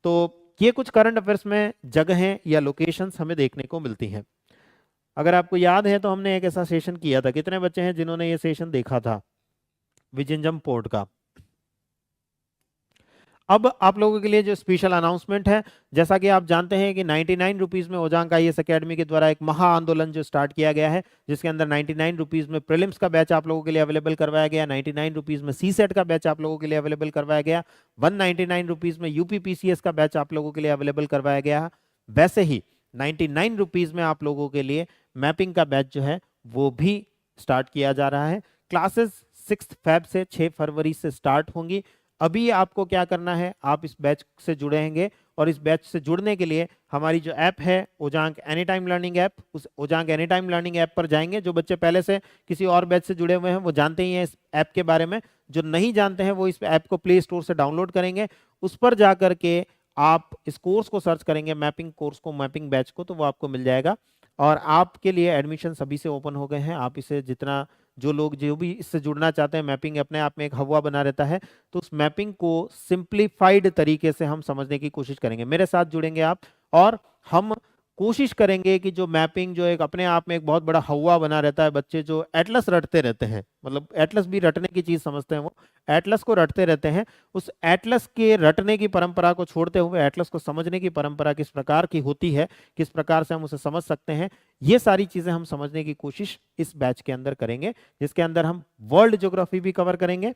तो ये कुछ करंट अफेयर्स में जगहें या लोकेशंस हमें देखने को मिलती हैं। अगर आपको याद है तो हमने एक ऐसा सेशन किया था, कितने बच्चे हैं जिन्होंने ये सेशन देखा था विजिंजम पोर्ट का? अब आप लोगों के लिए जो स्पेशल अनाउंसमेंट है, जैसा कि आप जानते हैं कि 99 रुपीज में ओजांग आईएएस एकेडमी के द्वारा एक महा आंदोलन जो स्टार्ट किया गया है, जिसके अंदर 99 रुपीज में प्रीलिम्स का बैच आप लोगों के लिए अवेलेबल करवाया गया, 99 रुपीज में सी सेट का बैच आप लोगों के लिए अवेलेबल करवाया गया, 199 रुपीज में यूपीपीसीएस का बैच आप लोगों के लिए अवेलेबल करवाया गया। वैसे ही 99 रुपीज में आप लोगों के लिए मैपिंग का बैच जो है वो भी स्टार्ट किया जा रहा है। क्लासेस 6 फेब से 6 फरवरी से स्टार्ट होंगी। अभी आपको क्या करना है, आप इस बैच से जुड़ेंगे और इस बैच से जुड़ने के लिए हमारी जो ऐप है ओजांग एनी टाइम लर्निंग ऐप, उस ओजांग एनी टाइम लर्निंग ऐप पर जाएंगे। जो बच्चे पहले से किसी और बैच से जुड़े हुए हैं वो जानते ही हैं इस ऐप के बारे में, जो नहीं जानते हैं वो इस ऐप को प्ले स्टोर से डाउनलोड करेंगे। उस पर जाकर के आप इस कोर्स को सर्च करेंगे, मैपिंग कोर्स को, मैपिंग बैच को, तो वो आपको मिल जाएगा। और आपके लिए एडमिशन सभी से ओपन हो गए हैं। आप इसे जितना, जो लोग जो भी इससे जुड़ना चाहते हैं, मैपिंग अपने आप में एक हवा बना रहता है, तो उस मैपिंग को सिंप्लीफाइड तरीके से हम समझने की कोशिश करेंगे। मेरे साथ जुड़ेंगे आप और हम कोशिश करेंगे कि जो मैपिंग जो एक अपने आप में एक बहुत बड़ा हवा बना रहता है, बच्चे जो एटलस रटते रहते हैं, मतलब एटलस भी रटने की चीज समझते हैं, वो एटलस को रटते रहते हैं, उस एटलस के रटने की परंपरा को छोड़ते हुए एटलस को समझने की परंपरा किस प्रकार की होती है, किस प्रकार से हम उसे समझ सकते हैं, ये सारी चीजें हम समझने की कोशिश इस बैच के अंदर करेंगे, जिसके अंदर हम वर्ल्ड ज्योग्राफी भी कवर करेंगे,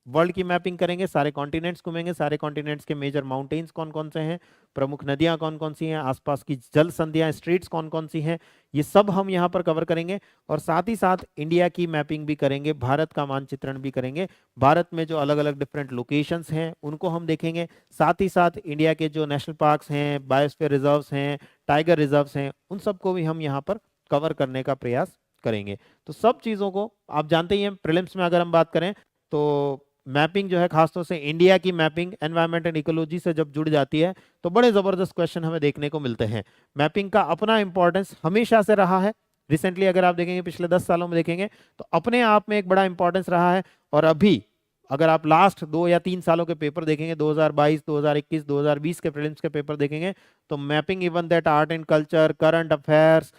वर्ल्ड की मैपिंग करेंगे, सारे कॉन्टिनेंट्स घूमेंगे, सारे कॉन्टिनेंट्स के मेजर माउंटेन्स कौन कौन से हैं, प्रमुख नदियां कौन कौन सी हैं, आसपास की जल संधियां, स्ट्रीट्स कौन कौन सी हैं, ये सब हम यहाँ पर कवर करेंगे। और साथ ही साथ इंडिया की मैपिंग भी करेंगे, भारत का मानचित्रण भी करेंगे, भारत में जो अलग अलग डिफरेंट लोकेशंस हैं उनको हम देखेंगे। साथ ही साथ इंडिया के जो नेशनल पार्क्स हैं, बायोस्फीयर रिजर्व्स हैं, टाइगर रिजर्व्स हैं, उन सबको भी हम यहाँ पर कवर करने का प्रयास करेंगे। तो सब चीज़ों को आप जानते ही हैं, प्रीलिम्स में अगर हम बात करें तो मैपिंग जो है, खासतौर से इंडिया की मैपिंग एनवायरमेंट एंड इकोलॉजी से जब जुड़ जाती है तो बड़े जबरदस्त क्वेश्चन हमें देखने को मिलते हैं। मैपिंग का अपना इंपॉर्टेंस हमेशा से रहा है, रिसेंटली अगर आप देखेंगे, पिछले 10 सालों में देखेंगे तो अपने आप में एक बड़ा इंपॉर्टेंस रहा है। और अभी अगर आप लास्ट 2 या 3 सालों के पेपर देखेंगे, 2022, 2021, 2020 के प्रीलिम्स के पेपर देखेंगे, तो mapping even that art and culture, current affairs,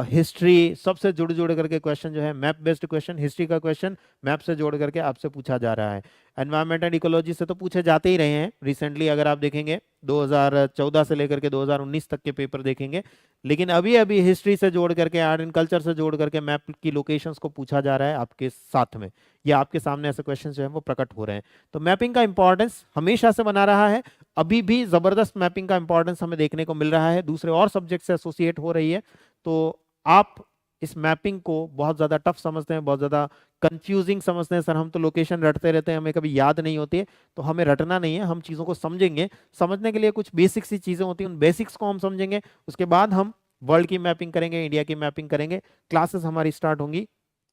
history, सबसे जुड़ जुड़ करके क्वेश्चन जो है, मैप बेस्ड क्वेश्चन, हिस्ट्री का क्वेश्चन मैप से जोड़ करके आपसे पूछा जा रहा है। एनवायरमेंट एंड इकोलॉजी से तो पूछे जाते ही रहे हैं रिसेंटली, अगर आप देखेंगे 2014 से लेकर के 2019 तक के पेपर देखेंगे। लेकिन अभी अभी हिस्ट्री से जोड़ करके, आर्ट एंड कल्चर से जोड़ करके मैप की लोकेशंस को पूछा जा रहा है आपके साथ में, या आपके सामने ऐसे क्वेश्चन जो है वो प्रकट हो रहे हैं। तो मैपिंग का इंपॉर्टेंस हमेशा से बना रहा है, अभी भी जबरदस्त मैपिंग का इंपॉर्टेंस हमें देखने को मिल रहा है, दूसरे और सब्जेक्ट से एसोसिएट हो रही है। तो आप इस मैपिंग को बहुत ज्यादा टफ समझते हैं, बहुत ज्यादा कंफ्यूजिंग समझते हैं, सर हम तो लोकेशन रटते रहते हैं, हमें कभी याद नहीं होती है। तो हमें रटना नहीं है, हम चीजों को समझेंगे। समझने के लिए कुछ बेसिक सी चीजें होती हैं, उन बेसिक्स को हम समझेंगे, उसके बाद हम वर्ल्ड की मैपिंग करेंगे, इंडिया की मैपिंग करेंगे। क्लासेस हमारी स्टार्ट होंगी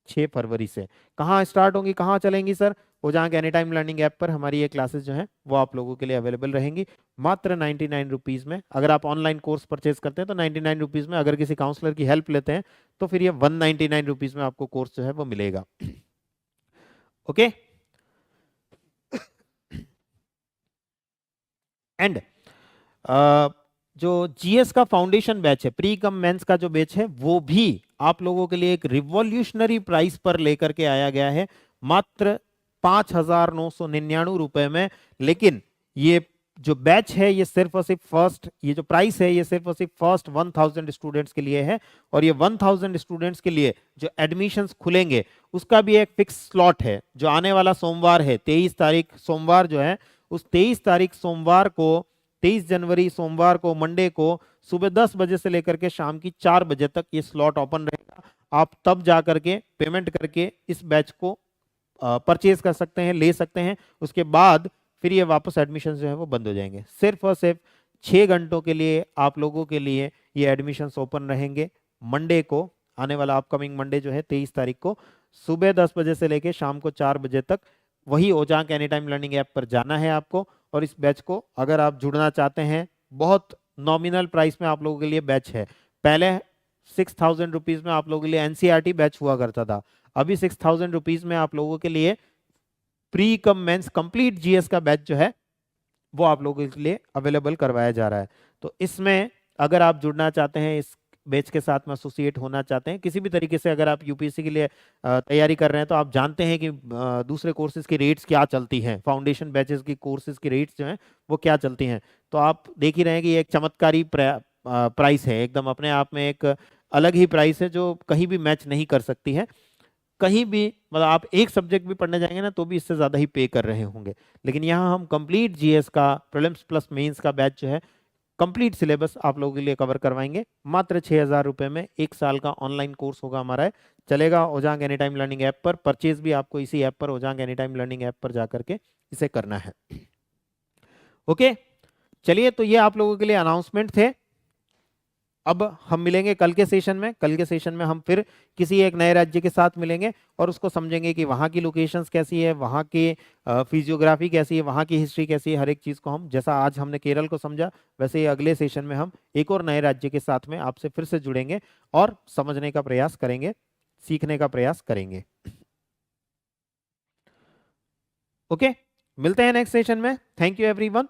6 फरवरी से। कहाँ स्टार्ट होंगी, कहाँ चलेंगी sir? Ojaank any time learning app पर हमारी ये क्लासेस जो है वो आप लोगों के लिए अवेलेबल रहेंगी, मात्र 99 रुपीज में। अगर आप ऑनलाइन कोर्स परचेज करते हैं तो 99 रुपीज में, अगर किसी काउंसलर की हेल्प लेते हैं तो फिर ये 199 रुपीज में आपको कोर्स जो है वो मिलेगा। ओके, एंड जो जीएस का फाउंडेशन बैच है, प्री कम मेंस का जो बैच है, वो भी आप लोगों के लिए एक रिवॉल्यूशनरी प्राइस पर लेकर के आया गया है, मात्र 5,999 रुपए में। लेकिन ये जो बैच है ये सिर्फ और सिर्फ फर्स्ट, ये जो प्राइस है ये सिर्फ और सिर्फ फर्स्ट 1000 स्टूडेंट्स के लिए है। और ये 1000 स्टूडेंट्स के लिए जो एडमिशंस खुलेंगे उसका भी एक फिक्स स्लॉट है, जो आने वाला सोमवार है, 23 तारीख सोमवार जो है, उस 23 तारीख सोमवार को, 23 जनवरी सोमवार को, मंडे को सुबह 10 बजे से लेकर के शाम की 4 बजे तक ये स्लॉट ओपन रहेगा। आप तब जा करके पेमेंट करके इस बैच को परचेज कर सकते हैं, ले सकते हैं। उसके बाद फिर ये वापस एडमिशन जो है वो बंद हो जाएंगे। सिर्फ और सिर्फ 6 घंटों के लिए आप लोगों के लिए ये एडमिशन ओपन रहेंगे। मंडे को, आने वाला अपकमिंग मंडे जो है 23 तारीख को, सुबह 10 बजे से लेकर शाम को 4 बजे तक वही ओजांग एनी टाइम लर्निंग ऐप पर जाना है आपको। और इस बैच को अगर आप जुड़ना चाहते हैं, बहुत नॉमिनल प्राइस में आप लोगों के लिए बैच है। पहले 6,000 रुपीज में आप लोगों के लिए एनसीईआरटी बैच हुआ करता था, अभी 6,000 रुपीज में आप लोगों के लिए pre cum mains complete GS का बैच जो है वो आप लोगों के लिए अवेलेबल करवाया जा रहा है। तो इसमें अगर आप जुड़ना चाहते हैं, इस बैच के साथ में एसोसिएट होना चाहते हैं किसी भी तरीके से, अगर आप यूपीएससी के लिए तैयारी कर रहे हैं, तो आप जानते हैं कि दूसरे कोर्सेज की रेट्स क्या चलती हैं, फाउंडेशन बैचेस की कोर्सेज की रेट्स जो हैं वो क्या चलती हैं। तो आप देख ही रहे हैं कि ये एक चमत्कारी प्राइस है, एकदम अपने आप में एक अलग ही प्राइस है, जो कहीं भी मैच नहीं कर सकती है। कहीं भी मतलब आप एक सब्जेक्ट भी पढ़ने जाएंगे ना तो भी इससे ज्यादा ही पे कर रहे होंगे। लेकिन यहाँ हम कंप्लीट जीएस का, प्रीलिम्स प्लस मेंस का बैच जो है, कंप्लीट सिलेबस आप लोगों के लिए कवर करवाएंगे, मात्र 6,000 रुपए में। 1 साल का ऑनलाइन कोर्स होगा हमारा है, चलेगा ओजांग एनी टाइम लर्निंग ऐप पर। परचेज भी आपको इसी ऐप पर, ओजांग एनी टाइम लर्निंग ऐप पर जाकर के इसे करना है। ओके, चलिए, तो ये आप लोगों के लिए अनाउंसमेंट थे। अब हम मिलेंगे कल के सेशन में। कल के सेशन में हम फिर किसी एक नए राज्य के साथ मिलेंगे और उसको समझेंगे कि वहाँ की लोकेशंस कैसी है, वहाँ की फिजियोग्राफी कैसी है, वहाँ की हिस्ट्री कैसी है। हर एक चीज़ को हम, जैसा आज हमने केरल को समझा, वैसे ही अगले सेशन में हम एक और नए राज्य के साथ में आपसे फिर से जुड़ेंगे और समझने का प्रयास करेंगे, सीखने का प्रयास करेंगे। ओके, मिलते हैं नेक्स्ट सेशन में। Thank you everyone.